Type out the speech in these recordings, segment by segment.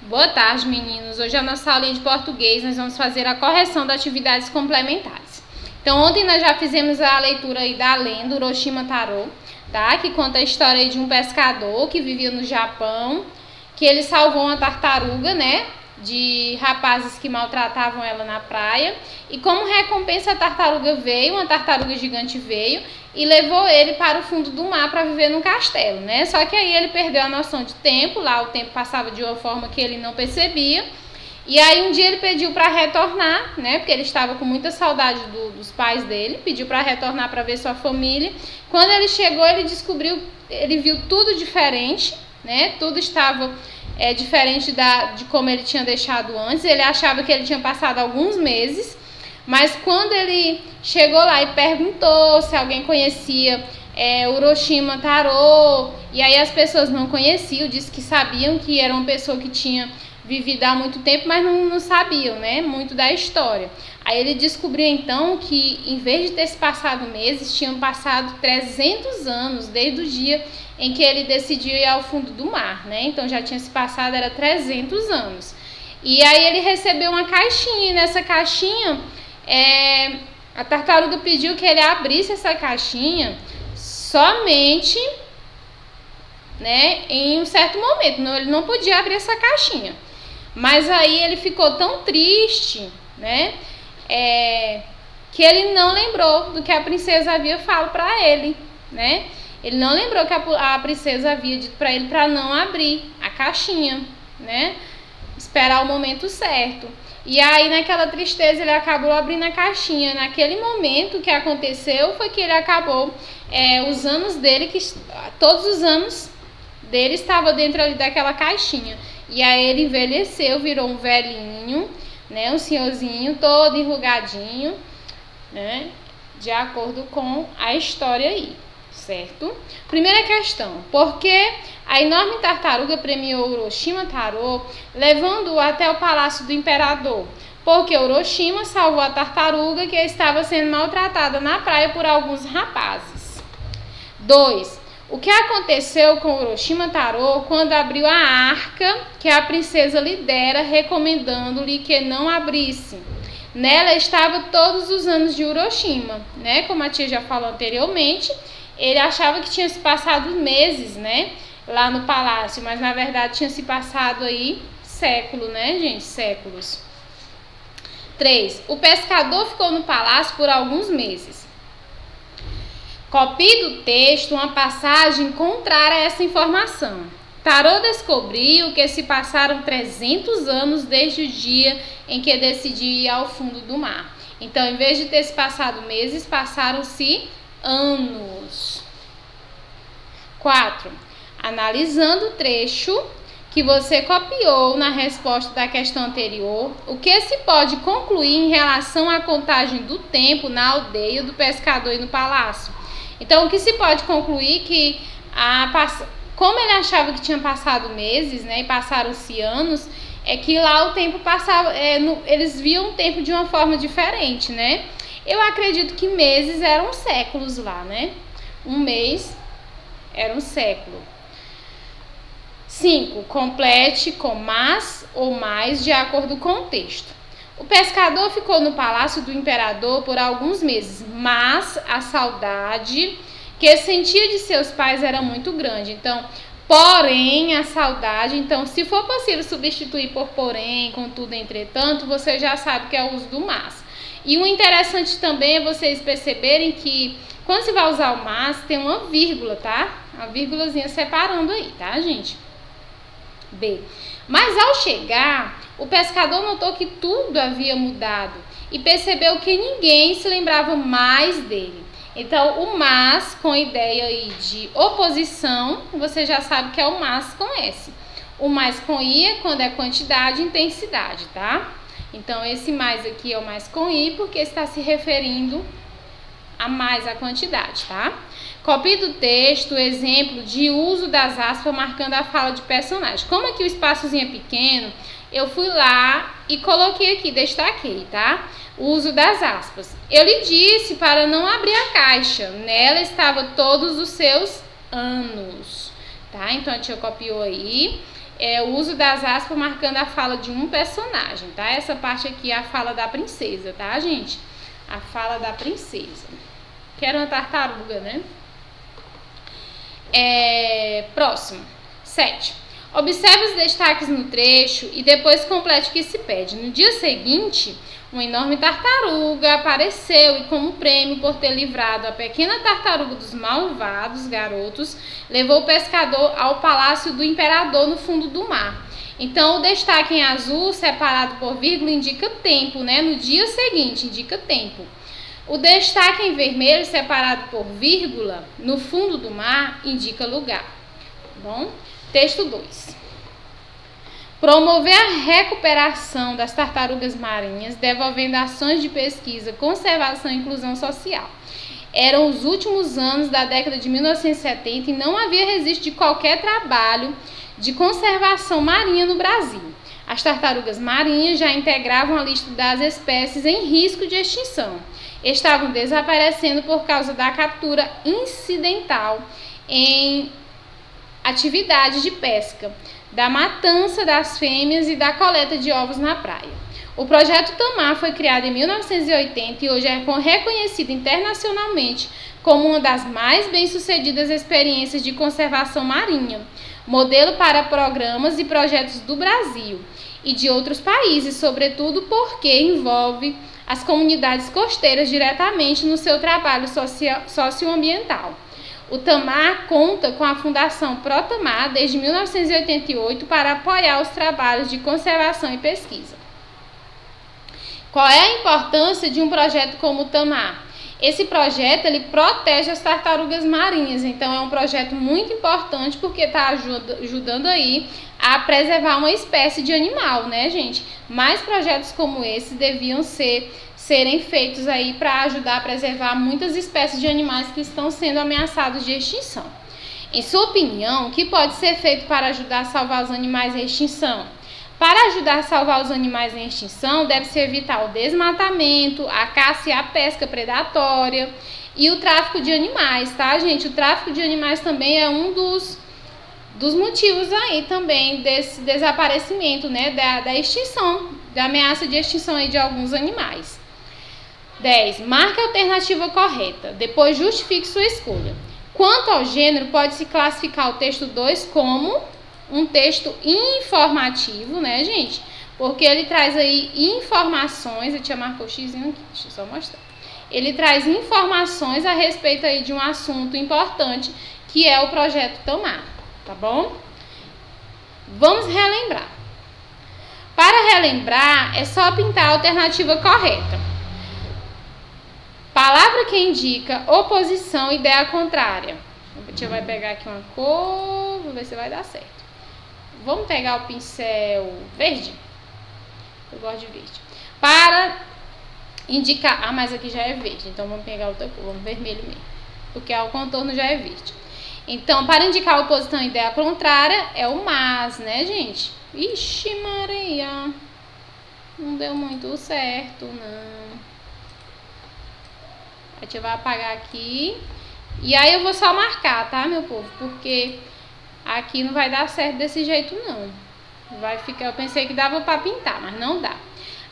Boa tarde, meninos. Hoje a nossa aulinha de português nós vamos fazer a correção das atividades complementares. Então, ontem nós já fizemos a leitura aí da lenda Orochima Taro, tá? Que conta a história de um pescador que vivia no Japão, que ele salvou uma tartaruga, né? De rapazes que maltratavam ela na praia. E como recompensa a tartaruga veio, uma tartaruga gigante veio e levou ele para o fundo do mar para viver num castelo, né? Só que aí ele perdeu a noção de tempo, lá o tempo passava de uma forma que ele não percebia. E aí um dia ele pediu para retornar, né? Porque ele estava com muita saudade dos pais dele, pediu para retornar para ver sua família. Quando ele chegou, ele viu tudo diferente, né? Tudo estava diferente de como ele tinha deixado antes. Ele achava que ele tinha passado alguns meses, mas quando ele chegou lá e perguntou se alguém conhecia Orochima Taro, e aí as pessoas não conheciam, disse que sabiam que era uma pessoa que tinha vivido há muito tempo, mas não sabiam, né, muito da história. Aí ele descobriu então que em vez de ter se passado meses, tinham passado 300 anos desde o dia em que ele decidiu ir ao fundo do mar, né? Então já tinha se passado, era 300 anos. E aí ele recebeu uma caixinha, e nessa caixinha a tartaruga pediu que ele abrisse essa caixinha somente, né, em um certo momento. Ele não podia abrir essa caixinha. Mas aí ele ficou tão triste, né, que ele não lembrou do que a princesa havia falado para ele, né? Ele não lembrou que a princesa havia dito para ele para não abrir a caixinha, né? Esperar o momento certo. E aí, naquela tristeza, ele acabou abrindo a caixinha. Naquele momento, o que aconteceu foi que ele acabou, os anos dele, todos os anos dele estavam dentro ali daquela caixinha. E aí ele envelheceu, virou um velhinho, né, um senhorzinho todo enrugadinho, né, de acordo com a história aí, certo? Primeira questão: por que a enorme tartaruga premiou Orochima Taro, levando-o até o palácio do imperador? Porque Orochima salvou a tartaruga que estava sendo maltratada na praia por alguns rapazes. 2. O que aconteceu com Orochima Taro quando abriu a arca que a princesa lhe dera, recomendando-lhe que não abrisse? Nela estava todos os anos de Orochima, né? Como a tia já falou anteriormente, ele achava que tinha se passado meses, né, lá no palácio, mas na verdade tinha se passado aí século, né, gente? Séculos. 3. O pescador ficou no palácio por alguns meses. Copie do texto uma passagem contrária a essa informação. Taro descobriu que se passaram 300 anos desde o dia em que decidiu ir ao fundo do mar. Então, em vez de ter se passado meses, passaram-se anos. 4. Analisando o trecho que você copiou na resposta da questão anterior, o que se pode concluir em relação à contagem do tempo na aldeia do pescador e no palácio? Então, o que se pode concluir que como ele achava que tinha passado meses, né, e passaram-se anos, é que lá o tempo passava, eles viam o tempo de uma forma diferente, né? Eu acredito que meses eram séculos lá, né? Um mês era um século. 5. Complete com mas ou mais de acordo com o texto. O pescador ficou no palácio do imperador por alguns meses, mas a saudade que sentia de seus pais era muito grande. Então, porém, a saudade, então, se for possível substituir por porém, contudo, entretanto, você já sabe que é o uso do mas. E o interessante também é vocês perceberem que quando você vai usar o mas, tem uma vírgula, tá? Uma vírgulazinha separando aí, tá, gente? B. Mas ao chegar, o pescador notou que tudo havia mudado e percebeu que ninguém se lembrava mais dele. Então, o mas com ideia aí de oposição, você já sabe que é o mas com S. O mais com I é quando é quantidade e intensidade, tá? Então, esse mais aqui é o mais com I porque está se referindo a mais a quantidade, tá? Copie do texto o exemplo de uso das aspas marcando a fala de personagem. Como aqui o espaçozinho é pequeno, eu fui lá e coloquei aqui, destaquei, tá? O uso das aspas. Eu lhe disse para não abrir a caixa. Nela estava todos os seus anos, tá? Então a tia copiou aí o uso das aspas marcando a fala de um personagem, tá? Essa parte aqui é a fala da princesa, tá, gente? A fala da princesa. Que era uma tartaruga, né? Próximo. 7. Observe os destaques no trecho e depois complete o que se pede. No dia seguinte, uma enorme tartaruga apareceu e, como prêmio por ter livrado a pequena tartaruga dos malvados garotos, levou o pescador ao palácio do imperador no fundo do mar. Então, o destaque em azul, separado por vírgula, indica tempo, né? No dia seguinte, indica tempo. O destaque em vermelho, separado por vírgula, no fundo do mar, indica lugar. Bom, texto 2. Promover a recuperação das tartarugas marinhas, desenvolvendo ações de pesquisa, conservação e inclusão social. Eram os últimos anos da década de 1970 e não havia registro de qualquer trabalho de conservação marinha no Brasil. As tartarugas marinhas já integravam a lista das espécies em risco de extinção. Estavam desaparecendo por causa da captura incidental em atividades de pesca, da matança das fêmeas e da coleta de ovos na praia. O projeto Tamar foi criado em 1980 e hoje é reconhecido internacionalmente como uma das mais bem-sucedidas experiências de conservação marinha, modelo para programas e projetos do Brasil e de outros países, sobretudo porque envolve as comunidades costeiras diretamente no seu trabalho socioambiental. O Tamar conta com a Fundação ProTamar desde 1988 para apoiar os trabalhos de conservação e pesquisa. Qual é a importância de um projeto como o Tamar? Esse projeto ele protege as tartarugas marinhas, então é um projeto muito importante porque está ajudando aí a preservar uma espécie de animal, né, gente? Mais projetos como esse deviam serem feitos aí para ajudar a preservar muitas espécies de animais que estão sendo ameaçados de extinção. Em sua opinião, o que pode ser feito para ajudar a salvar os animais em extinção? Para ajudar a salvar os animais em extinção, deve-se evitar o desmatamento, a caça e a pesca predatória e o tráfico de animais, tá, gente? O tráfico de animais também é um dos motivos aí também desse desaparecimento, né, da extinção, da ameaça de extinção aí de alguns animais. 10. Marque a alternativa correta. Depois justifique sua escolha. Quanto ao gênero, pode-se classificar o texto 2 como um texto informativo, né, gente? Porque ele traz aí informações. Eu tinha marcado o xizinho aqui, deixa eu só mostrar. Ele traz informações a respeito aí de um assunto importante, que é o projeto Tamar, tá bom? Vamos relembrar. Para relembrar, é só pintar a alternativa correta. Palavra que indica oposição, ideia contrária. A tia vai pegar aqui uma cor, vamos ver se vai dar certo. Vamos pegar o pincel verde. Eu gosto de verde. Para indicar... mas aqui já é verde, então vamos pegar outra cor, vamos vermelho mesmo. Porque o contorno já é verde. Então, para indicar oposição e ideia contrária, é o mas, né, gente? Ixi, Maria. Não deu muito certo, não. A tia vai apagar aqui. E aí eu vou só marcar, tá, meu povo? Porque aqui não vai dar certo desse jeito, não. Vai ficar... Eu pensei que dava pra pintar, mas não dá.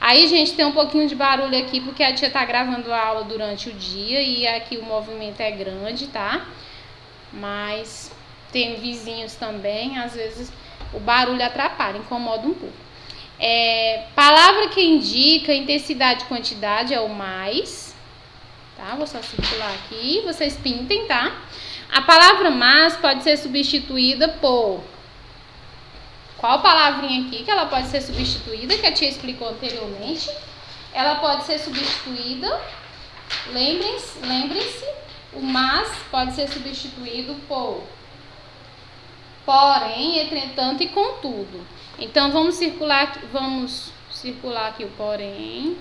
Aí, gente, tem um pouquinho de barulho aqui, porque a tia tá gravando a aula durante o dia. E aqui o movimento é grande, tá? Mas tem vizinhos também. Às vezes o barulho atrapalha, incomoda um pouco. Palavra que indica intensidade e quantidade é o mais... Tá? Vou só circular aqui, vocês pintem, tá? A palavra mas pode ser substituída por... Qual palavrinha aqui que ela pode ser substituída, que a tia explicou anteriormente? Ela pode ser substituída, lembrem-se, o mas pode ser substituído por porém, entretanto e contudo. Então, vamos circular aqui o porém...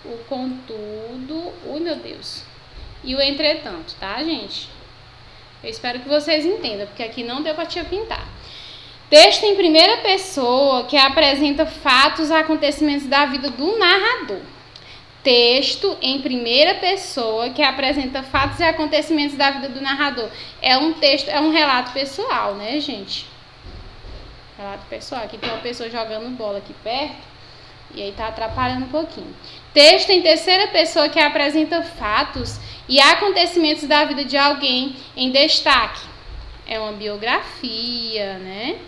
o contudo, meu Deus, e o entretanto, tá, gente? Eu espero que vocês entendam, porque aqui não deu pra tia pintar. Texto em primeira pessoa que apresenta fatos, acontecimentos da vida do narrador. Texto em primeira pessoa que apresenta fatos e acontecimentos da vida do narrador. É um texto, é um relato pessoal, né, gente? Relato pessoal. Aqui tem uma pessoa jogando bola aqui perto e aí tá atrapalhando um pouquinho. Texto em terceira pessoa que apresenta fatos e acontecimentos da vida de alguém em destaque. É uma biografia, né?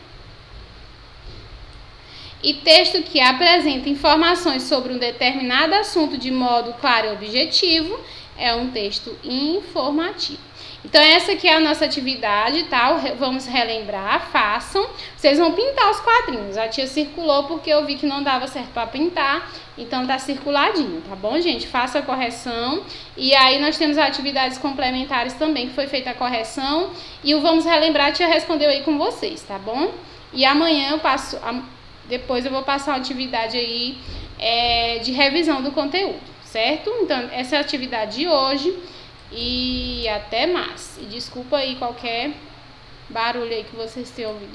E texto que apresenta informações sobre um determinado assunto de modo claro e objetivo é um texto informativo. Então, essa aqui é a nossa atividade, tá? Vamos relembrar, façam. Vocês vão pintar os quadrinhos. A tia circulou porque eu vi que não dava certo para pintar, então tá circuladinho, tá bom, gente? Faça a correção. E aí nós temos atividades complementares também, que foi feita a correção. E o vamos relembrar, a tia respondeu aí com vocês, tá bom? E amanhã eu passo... Depois eu vou passar uma atividade aí de revisão do conteúdo, certo? Então, essa é a atividade de hoje e até mais. E desculpa aí qualquer barulho aí que vocês tenham ouvido.